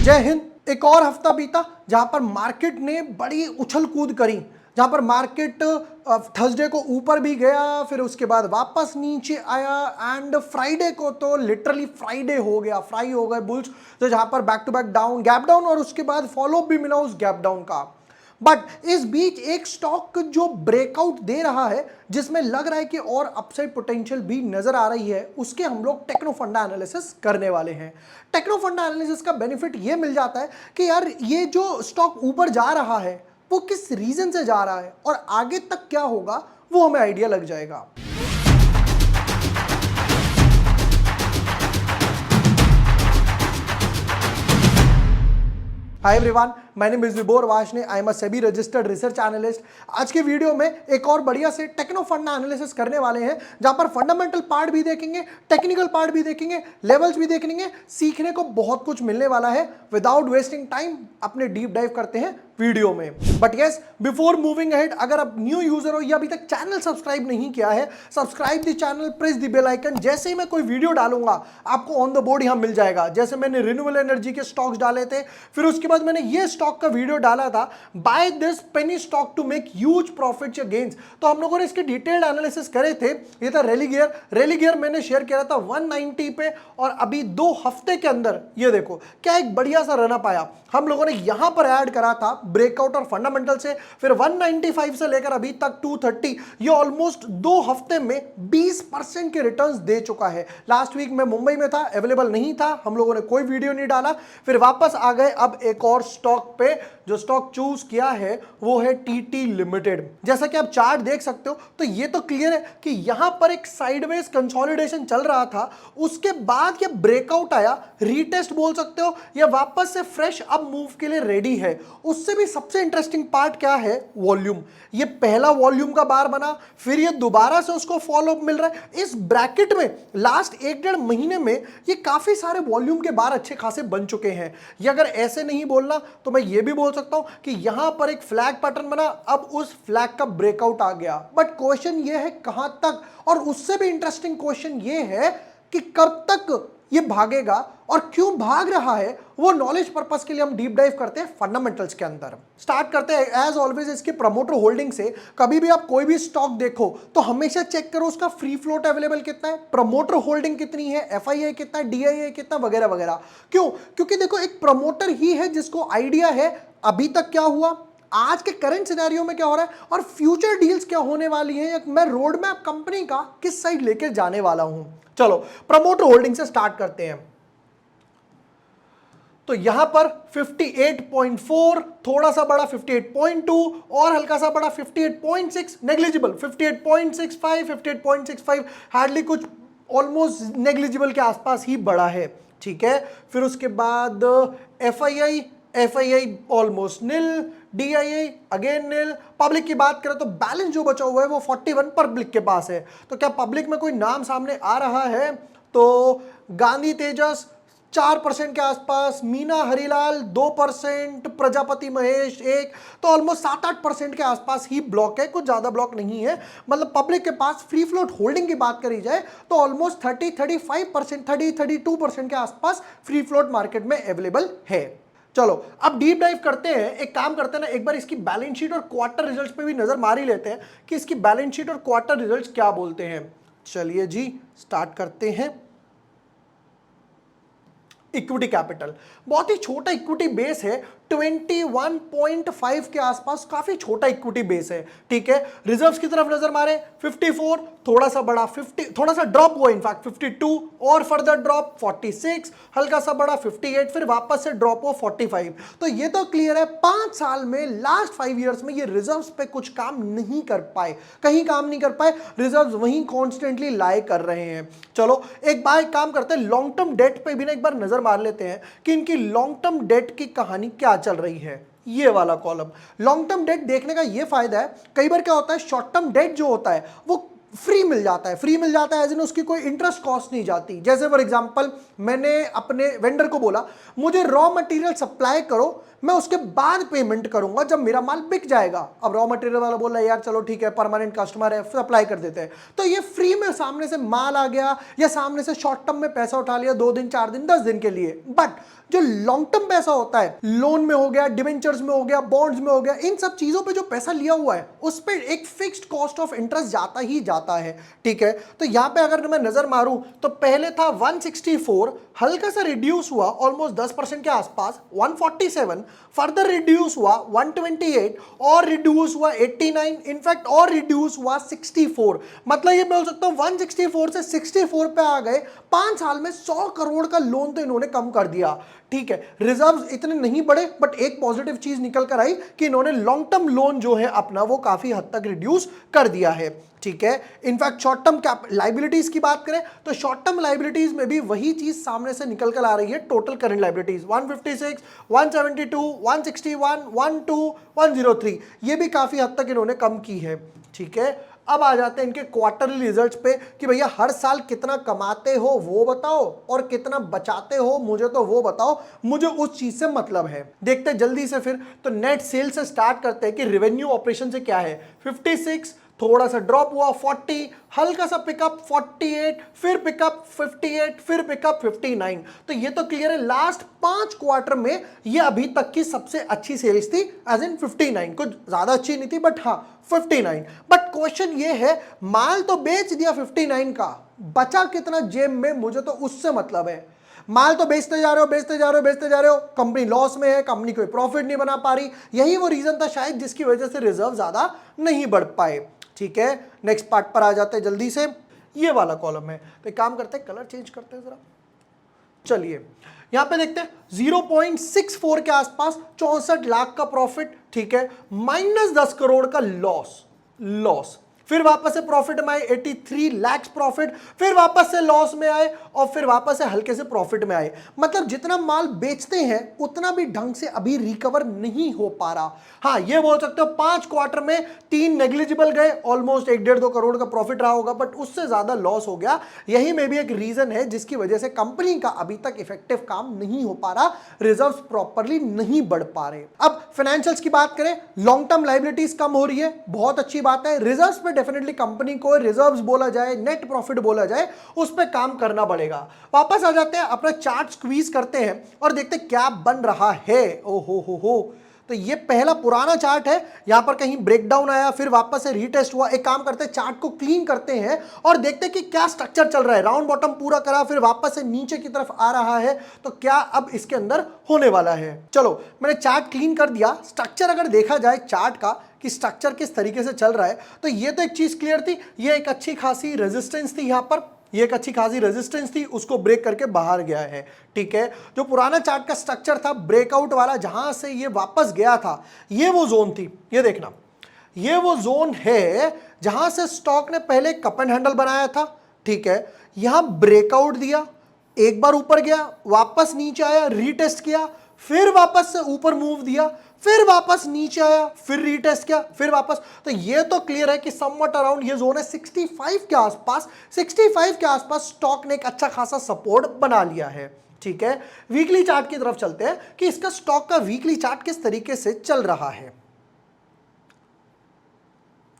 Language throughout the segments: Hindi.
जय हिंद। एक और हफ्ता बीता जहां पर मार्केट ने बड़ी उछल कूद करी, जहां पर मार्केट थर्सडे को ऊपर भी गया, फिर उसके बाद वापस नीचे आया एंड फ्राइडे को तो लिटरली फ्राइडे हो गया, फ्राई हो गए बुल्स। तो जहां पर back to back down, gap down और उसके बाद फॉलो अप भी मिला उस गैप डाउन का। बट इस बीच एक स्टॉक जो ब्रेकआउट दे रहा है, जिसमें लग रहा है कि और अपसाइड पोटेंशियल भी नजर आ रही है, उसके हम लोग टेक्नो फंडा एनालिसिस करने वाले हैं। टेक्नो फंडा एनालिसिस का बेनिफिट ये मिल जाता है कि यार ये जो स्टॉक ऊपर जा रहा है वो किस रीजन से जा रहा है और आगे तक क्या होगा वो हमें आइडिया लग जाएगा। Hi everyone, my name is Vibhor Vashne, I am a SEBI registered research analyst. आज के वीडियो में एक और बढ़िया से टेक्नो फंडा एनालिसिस करने वाले हैं, जहां पर फंडामेंटल पार्ट भी देखेंगे, टेक्निकल पार्ट भी देखेंगे, लेवल्स भी देखेंगे। सीखने को बहुत कुछ मिलने वाला है। विदाउट वेस्टिंग टाइम अपने डीप डाइव करते हैं वीडियो में। But yes, before moving ahead, अगर आप न्यू यूजर हो या अभी तक चैनल सब्सक्राइब नहीं किया है, subscribe the channel, press the bell icon. जैसे ही मैं कोई वीडियो डालूंगा आपको ऑन द बोर्ड यहां मिल जाएगा। जैसे मैंने रिन्यूएबल एनर्जी के स्टॉक्स डाले थे, फिर उसके बाद मैंने ये स्टॉक का वीडियो डाला था, by this penny stock to make huge profits या गेन्स। तो हम लोगों ने इसके डिटेल्ड एनालिसिस करे थे। ये था रेलिगियर मैंने शेयर किया था 190 पे, और अभी 2 हफ्ते के अंदर ये देखो क्या एक बढ़िया सा रन अप आया। हम लोगों ने यहां पर ऐड करा था ब्रेकआउट और फंडामेंटल से, फिर 195 से लेकर अभी तक 230, ये ऑलमोस्ट 2 हफ्ते में 20% के रिटर्न्स दे चुका है। लास्ट वीक मैं मुंबई में था, अवेलेबल नहीं था, हम लोगों ने कोई वीडियो नहीं डाला, फिर वापस आ गए। अब एक और स्टॉक पे जो स्टॉक चूज किया है वो है टीटी लिमिटेड। जैसा कि आप चार्ट देख सकते हो तो ये तो क्लियर है कि यहां पर एक साइडवेज कंसोलिडेशन चल रहा था, उसके बाद ये ब्रेकआउट आया, रीटेस्ट बोल सकते हो, या वापस से फ्रेश अप मूव के लिए रेडी है। उससे भी सबसे इंटरेस्टिंग पार्ट क्या है? वॉल्यूम। ये पहला वॉल्यूम का बार बना, फिर ये दोबारा से उसको फॉलो अप मिल रहा है। इस ब्रैकेट में लास्ट 1-1.5 महीने में ये काफी सारे वॉल्यूम के बार अच्छे खासे बन चुके हैं। ये अगर ऐसे नहीं बोलना तो मैं ये भी बोल सकता हूं कि यहां पर एक फ्लैग पैटर्न बना, अब उस फ्लैग का ब्रेकआउट आ गया। बट क्वेश्चन ये है कहां तक, और उससे भी इंटरेस्टिंग क्वेश्चन ये है कि कब तक ये भागेगा और क्यों भाग रहा है। वो नॉलेज पर्पस के लिए हम डीप डाइव करते हैं फंडामेंटल्स के अंदर। स्टार्ट करते हैं एज ऑलवेज इसके प्रमोटर होल्डिंग से। कभी भी आप कोई भी स्टॉक देखो तो हमेशा चेक करो उसका फ्री फ्लोट अवेलेबल कितना है, प्रमोटर होल्डिंग कितनी है, एफआईआई कितना है, डीआईआई कितना, वगैरह वगैरह। क्यों? क्योंकि देखो एक प्रमोटर ही है जिसको आइडिया है अभी तक क्या हुआ, आज के करंट सिनेरियो में क्या हो रहा है, और फ्यूचर डील्स क्या होने वाली है, मैं रोड मैप कंपनी का किस साइड लेकर जाने वाला हूं। चलो प्रमोटर होल्डिंग से स्टार्ट करते हैं। तो यहां पर 58.4, थोड़ा सा बड़ा 58.2, और हल्का सा बड़ा 58.6, नेग्लिजिबल 58.65, 58.65, हार्डली कुछ, ऑलमोस्ट नेग्लिजिबल के आसपास ही बड़ा है। ठीक है, फिर उसके बाद एफआईआई ऑलमोस्ट निल, डीआईआई अगेन निल। पब्लिक की बात करें तो बैलेंस जो बचा हुआ है वो 41 पब्लिक के पास है। तो क्या पब्लिक में कोई नाम सामने आ रहा है? तो गांधी तेजस 4% के आसपास, मीना हरिलाल 2%, प्रजापति महेश 1, तो ऑलमोस्ट 7-8% के आसपास ही ब्लॉक है, कुछ ज्यादा ब्लॉक नहीं है। मतलब पब्लिक के पास फ्री फ्लोट होल्डिंग की बात करी जाए तो ऑलमोस्ट 30-35%, 30-32% के आसपास फ्री फ्लोट मार्केट में अवेलेबल है। चलो अब डीप डाइव करते हैं। एक काम करते हैं ना, एक बार इसकी बैलेंस शीट और क्वार्टर रिजल्ट्स पे भी नजर मार ही लेते हैं कि इसकी बैलेंस शीट और क्वार्टर रिजल्ट्स क्या बोलते हैं। चलिए जी स्टार्ट करते हैं। इक्विटी कैपिटल बहुत ही छोटा इक्विटी बेस है, 21.5 के आसपास, काफी छोटा इक्विटी बेस है। ठीक है, रिजर्व्स की तरफ नजर मारे 54, थोड़ा सा बड़ा 50, थोड़ा सा ड्रॉप हुआ इनफैक्ट 52, और फर्दर ड्रॉप 46, हल्का सा बड़ा 58, फिर वापस से ड्रॉप हो 45। तो ये तो क्लियर है 5 साल में, लास्ट 5 इयर्स में ये रिजर्व्स पे कुछ काम नहीं कर पाए, कहीं काम नहीं कर पाए, रिजर्व्स वहीं कॉन्स्टेंटली लाई कर रहे हैं। चलो एक बार काम करते हैं, लॉन्ग टर्म डेट पे भी ना एक बार नजर मार लेते हैं कि इनकी लॉन्ग टर्म डेट की कहानी क्या चल रही है। ये वाला कॉलम, लॉन्ग टर्म डेट देखने का ये फायदा है, कई बार क्या होता है शॉर्ट टर्म डेट जो होता है वो फ्री मिल जाता है, फ्री मिल जाता है एज इन उसकी कोई इंटरेस्ट कॉस्ट नहीं जाती। जैसे फॉर एग्जांपल मैंने अपने वेंडर को बोला मुझे रॉ मटेरियल सप्लाई करो, मैं उसके बाद पेमेंट करूंगा जब मेरा माल बिक जाएगा। अब रॉ मटेरियल वाला बोल रहा है यार चलो ठीक है, परमानेंट कस्टमर है, सप्लाई कर देते हैं। तो ये फ्री में सामने से माल आ गया या सामने से शॉर्ट टर्म में पैसा उठा लिया 2 दिन 4 दिन 10 दिन के लिए। बट जो लॉन्ग टर्म पैसा होता है, लोन में हो गया, डिबेंचर्स में हो गया, बॉन्ड्स में हो गया, इन सब चीजों पे जो पैसा लिया हुआ है उस पे एक फिक्स्ड कॉस्ट ऑफ इंटरेस्ट जाता ही जाता है। ठीक है, तो यहां पे अगर मैं नजर मारूं तो पहले था 164, हल्का सा रिड्यूस हुआ ऑलमोस्ट 10% के आसपास 147, फर्दर रिड्यूस हुआ 128 और रिड्यूस हुआ 89, इनफैक्ट और रिड्यूस हुआ 64। मतलब ये बोल सकता हूं 164 से 64 पे आ गए। 5 साल में 100 करोड़ का लोन तो इन्होंने कम कर दिया। ठीक है, रिजर्व्स इतने नहीं बढ़े, बट एक पॉजिटिव चीज निकल कर आई कि इन्होंने लॉन्ग टर्म लोन जो है अपना वो काफी हद तक रिड्यूस कर दिया है। ठीक है, इनफैक्ट शॉर्ट टर्म लाइबिलिटीज की बात करें तो शॉर्ट टर्म लाइबिलिटीज में भी वही चीज सामने से निकल कर आ रही है। टोटल करंट लाइबिलिटीज 156, 172, 161, 12, 103, ये भी काफी हद तक इन्होंने कम की है। ठीक है, अब आ जाते हैं इनके क्वार्टरली रिजल्ट्स पे कि भैया हर साल कितना कमाते हो वो बताओ और कितना बचाते हो मुझे तो वो बताओ, मुझे उस चीज से मतलब है। देखते हैं जल्दी से फिर तो नेट सेल से स्टार्ट करते हैं कि रेवेन्यू ऑपरेशन से क्या है। 56, थोड़ा सा ड्रॉप हुआ 40, हल्का सा पिकअप 48, फिर पिकअप 58, फिर पिकअप 59। तो ये तो क्लियर है लास्ट 5 क्वार्टर में ये अभी तक की सबसे अच्छी सेल्स थी, एज इन 59। कुछ ज्यादा अच्छी नहीं थी बट हाँ 59। बट क्वेश्चन ये है माल तो बेच दिया 59 का, बचा कितना जेब में मुझे तो उससे मतलब है। माल तो बेचते जा रहे हो, बेचते जा रहे हो, बेचते जा रहे हो, कंपनी लॉस में है, कंपनी कोई प्रॉफिट नहीं बना पा रही। यही वो रीजन था शायद जिसकी वजह से रिजर्व ज्यादा नहीं बढ़ पाए। ठीक है, नेक्स्ट पार्ट पर आ जाते हैं जल्दी से। ये वाला कॉलम है तो एक काम करते हैं, कलर चेंज करते हैं जरा। चलिए यहां पे देखते हैं 0.64 के आसपास 64 लाख का प्रॉफिट। ठीक है, -10 करोड़ का लॉस, फिर वापस से प्रॉफिट में आए 83 लाख प्रॉफिट, फिर वापस से लॉस में आए और फिर वापस से हल्के से प्रॉफिट में आए। मतलब जितना माल बेचते हैं उतना भी ढंग से अभी रिकवर नहीं हो पा रहा। हाँ ये बोल सकते हो 5 क्वार्टर में 3 नेग्लिजिबल गए, ऑलमोस्ट 1-1.5-2 करोड़ का प्रॉफिट रहा होगा, बट उससे ज्यादा लॉस हो गया। यही में भी एक रीजन है जिसकी वजह से कंपनी का अभी तक इफेक्टिव काम नहीं हो पा रहा, रिजर्व्स प्रॉपरली नहीं बढ़ पा रहे। अब फाइनेंशियल्स की बात करें, लॉन्ग टर्म लायबिलिटीज कम हो रही है, बहुत अच्छी बात है। रिजर्व्स पे डेफिनेटली कंपनी को रिजर्व्स बोला जाए, नेट प्रॉफिट बोला जाए, उस पे काम करना पड़ेगा। वापस आ जाते हैं, अपना चार्ट स्क्वीज करते हैं और देखते हैं क्या बन रहा है। ओ हो, तो ये पहला पुराना चार्ट है, यहां पर कहीं ब्रेकडाउन आया, फिर वापस से रीटेस्ट हुआ। एक काम करते हैं, चार्ट को क्लीन करते हैं और देखते हैं कि क्या स्ट्रक्चर चल रहा है। राउंड बॉटम पूरा करा, फिर वापस से नीचे की तरफ आ रहा है, तो क्या अब इसके अंदर होने वाला है। चलो मैंने चार्ट क्लीन कर दिया। स्ट्रक्चर अगर देखा जाए चार्ट का कि स्ट्रक्चर किस तरीके से चल रहा है, तो ये तो एक चीज क्लियर थी, ये एक अच्छी खासी रेजिस्टेंस थी, यहां पर ये एक अच्छी खासी रेजिस्टेंस थी, उसको ब्रेक करके बाहर गया है। ठीक है, जो पुराना चार्ट का स्ट्रक्चर था ब्रेकआउट वाला, जहां से ये वापस गया था, ये वो जोन थी। ये देखना, ये वो जोन है जहां से स्टॉक ने पहले कप एंड हैंडल बनाया था। ठीक है, यहां ब्रेकआउट दिया, एक बार ऊपर गया, वापस नीचे आया, रीटेस्ट किया, फिर वापस से ऊपर मूव दिया, फिर वापस नीचे आया, फिर रीटेस्ट किया, फिर वापस। तो ये तो क्लियर है कि समवट अराउंड ये जोन है 65 के आसपास। 65 के आसपास स्टॉक ने एक अच्छा खासा सपोर्ट बना लिया है। ठीक है, वीकली चार्ट की तरफ चलते हैं कि इसका स्टॉक का वीकली चार्ट किस तरीके से चल रहा है।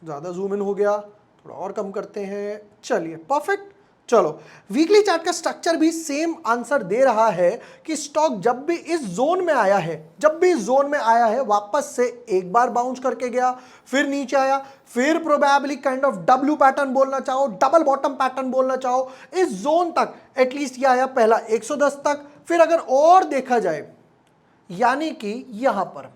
ज्यादा जूम इन हो गया, थोड़ा और कम करते हैं। चलिए परफेक्ट। चलो वीकली चार्ट का स्ट्रक्चर भी सेम आंसर दे रहा है कि स्टॉक जब भी इस जोन में आया है, जब भी इस जोन में आया है, वापस से एक बार बाउंस करके गया, फिर नीचे आया, फिर probably kind of W pattern बोलना चाहो, डबल बॉटम पैटर्न बोलना चाहो, इस जोन तक एटलीस्ट ये आया पहला 110 तक, फिर अगर और देखा जाए यानी कि यहां पर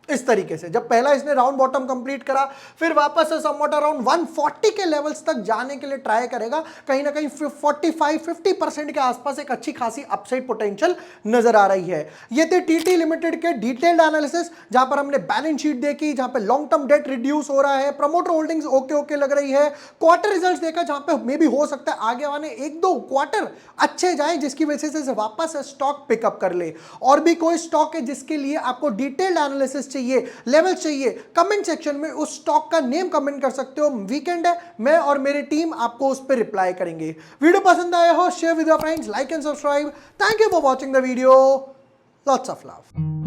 इस तरीके से जब पहला इसने राउंड बॉटम कंप्लीट करा, फिर वापस से समवट अराउंड 140 के लेवल्स तक जाने के लिए ट्राई करेगा। कहीं ना कहीं 45-50% के आसपास एक अच्छी खासी अपसाइड पोटेंशियल नजर आ रही है। ये थे टीटी लिमिटेड के डिटेल्ड एनालिसिस, जहां पर हमने बैलेंस शीट देखी, जहां पे लॉन्ग टर्म डेट रिड्यूस हो रहा है, प्रमोटर होल्डिंग्स ओके लग रही है, क्वार्टर रिजल्ट देखा जहां पे मे भी हो सकता है आगे वाले 1-2 क्वार्टर अच्छे जाए, जिसकी वजह से वापस स्टॉक पिकअप कर ले। और भी कोई स्टॉक है जिसके लिए आपको डिटेल्ड एनालिसिस चाहिए चाहिए, लेवल चाहिए, कमेंट सेक्शन में उस स्टॉक का नेम कमेंट कर सकते हो। वीकेंड है, मैं और मेरी टीम आपको उस पर रिप्लाई करेंगे। वीडियो पसंद आया हो, share with your friends, like and subscribe. Thank you for watching the video. Lots of love.